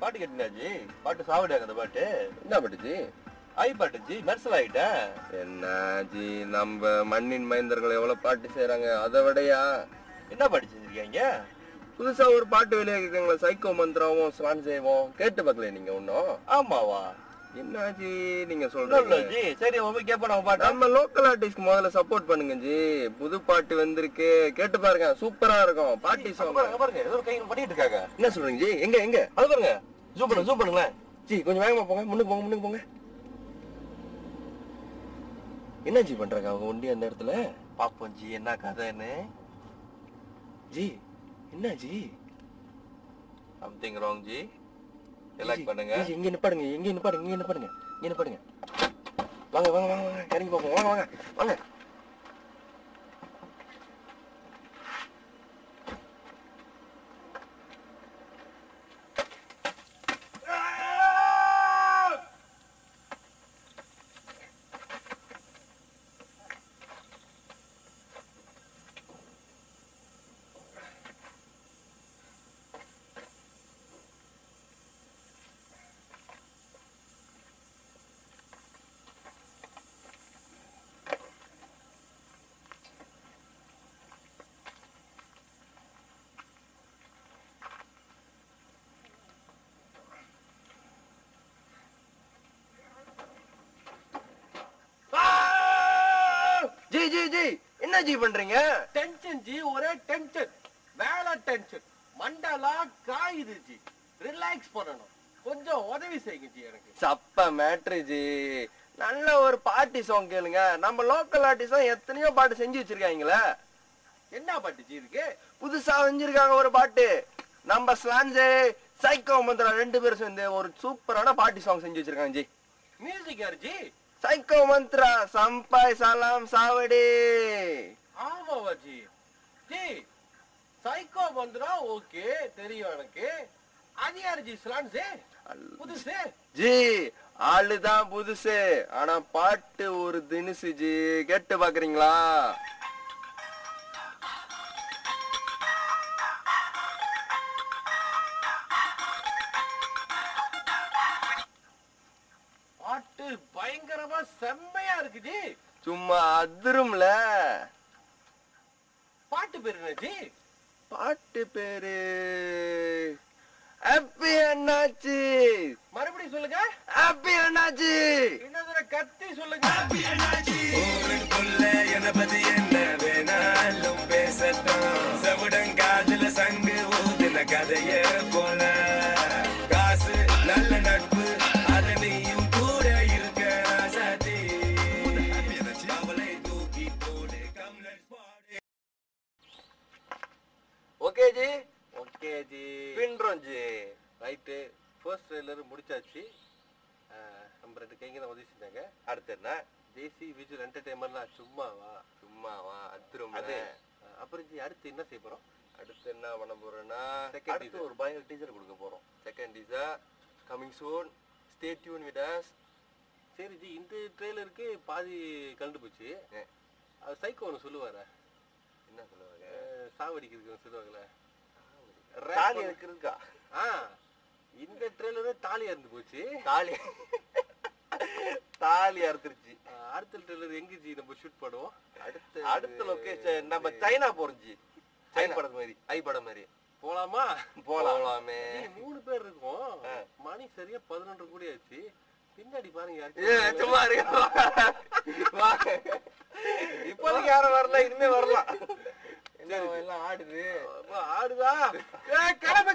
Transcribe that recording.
பாட்டு கேட்டுனாச்சு. பாட்டு சாவடியாங்க அந்த பாட்டு. என்ன பாட்டுச்சு? ஆய் பாட்டுச்சு, மெர்சல் ஆயிட்டேன். என்னாச்சு, நம்ம மண்ணின் மைந்தர்கள் எவ்வளவு பாட்டு செய்யறாங்க, அதை விடையா? என்ன பாட்டு செஞ்சிருக்கீங்க? புதுசா ஒரு பாட்டு வெளியாகிருக்காங்களா, சைக்கோ மந்த்ராவும் ஸ்லான் செய்வோம். கேட்டு பார்க்கல நீங்க ஒன்னும்? ஆமாவா? என்னாச்சு நீங்க சொல்றீங்க? சரி உங்க கேப்ப நம்ம பாட்டு. நம்ம லோக்கல் ஆர்டிஸ்ட்க்கு முதல்ல சப்போர்ட் பண்ணுங்க ஜி. புது பாட்டு வந்திருக்கு, கேட்டு பாருங்க, சூப்பரா இருக்கும். பாட்டி சாங் பாருங்க, ஏதோ கையில பண்ணிட்டு இருக்காங்க. என்ன சொல்றீங்க ஜி? எங்க எங்க அது பாருங்க, ஜூம் பண்ணுங்களேன் ஜி. கொஞ்சம் வேகமா போங்க, முன்னுக்கு போங்க. என்ன ஜி பண்றாங்க அவங்க ஒண்டி அந்த இடத்துல? பாப்போம் ஜி என்ன கதைன்னு. ஜி என்ன G? Something wrong G. Relax பண்ணுங்க. இங்க நிப்பாடுங்க. வாங்க இறங்கி போங்க. வாங்க. ஜி என்ன ஜி பண்றீங்க? டென்ஷன் ஜி, ஒரே டென்ஷன், வேலை டென்ஷன், மண்டலா காயுது ஜி. ரிலாக்ஸ் பண்ணணும், கொஞ்சம் உதவி செய்யுங்க ஜி. எனக்கு சப்ப மேட்ரு ஜி. நல்ல ஒரு பாட்டி சாங் கேளுங்க. நம்ம லோக்கல் ஆர்டிஸ்ட் எத்தனையோ பாட்டு செஞ்சு வச்சிருக்காங்களே. என்ன பாட்டு ஜி இருக்கு? புதுசா செஞ்சிருக்காங்க ஒரு பாட்டு. நம்ம ஸ்லான்ஸே சைக்கோ மந்த்ரா 2 பேரும் சேர்ந்து ஒரு சூப்பரான பாட்டி சாங் செஞ்சு வச்சிருக்காங்க ஜி. மியூசிக் யாரு ஜி? சைக்கோ மந்த்ரா சம்பாய் சலாம் சாவடி. ஆமாவா G? G psycho Mantra okay தெரியும் எனக்கு. அது யாரு ஜி? ஸ்லான்ஸே புதுசு ஜி. ஆளுதான் புதுசு, ஆனா பாட்டு ஒரு தினுசு ஜி. கேட்டு பாக்குறீங்களா? பாட்டு பயங்கரமா செம்மையா இருக்கு ஜி. சும்மா அதிரும்ல. பாட்டு பேரு என்ன ஜி? பாட்டு பேரு ஹாப்பி அண்ணாச்சி. மறுபடியும் சொல்லுங்க. ஹாப்பி அண்ணாச்சி. இன்னொரு கத்தி சொல்லுங்க. ஹாப்பி அண்ணாச்சி. ஊருக்குள்ள எனபதி என்ன வேணாலும் பேசட்டும். செவுடங்காதுல சங்கு ஊதுன கதைய போல. காசு நல்ல நட்பு அது நீயும் கூட இருக்க ஆசாதி. அவளை தூக்கி போடு கம்லட் பாடு. ஓகே ஜி. ஓகே ஜி. பின்றோம் ஜி. ரைட்டு, ஃபர்ஸ்ட் ட்ரெய்லர் முடிச்சாச்சு. நம்ம 2 கைங்க தான் உதவி செஞ்சாங்க. அடுத்து என்ன? ஜேசி விஜுவல் என்டர்டைன்மெண்ட்லாம் சும்மாவா அதிரும் அது. அப்புறம் ஜி அடுத்து என்ன செய்ய போறோம்? அடுத்து என்ன பண்ண போறோம்னா, அடுத்து ஒரு பயங்கர டீசர் கொடுக்க போறோம். Second teaser coming soon. Stay tune with us. சரி ஜி, இந்த ட்ரெய்லருக்கு பாதி கலந்து போச்சு. அது சைக்கோ ஒன்று சொல்லுவார. என்ன சொல்லுவாங்க? சாவடிக்கிறதுக்கு சொல்லுவாங்கல்ல, தாலி இருக்குதுக்கா. இந்த ட்ரெய்லர் தாலியா இருந்து போச்சு. தாலி அறுத்துருச்சு. அடுத்த ட்ரெய்லர் எங்க ஜி நம்ம ஷூட் பண்ணுவோம்? அடுத்த லொகேஷன் நம்ம சைனா போறோம் ஜி. ஐ படம் மாதிரி போலாமா? போலாமே. 3 பேர் இருக்கோம். மணி சரியா 11 கோடி ஆச்சு. பின்னாடி பாருங்க சும்மா இருக்க. இப்போதைக்கு யாரும் வரல, இனிமே வரலாம். எல்லாம் ஆடுதா? கிளம்பு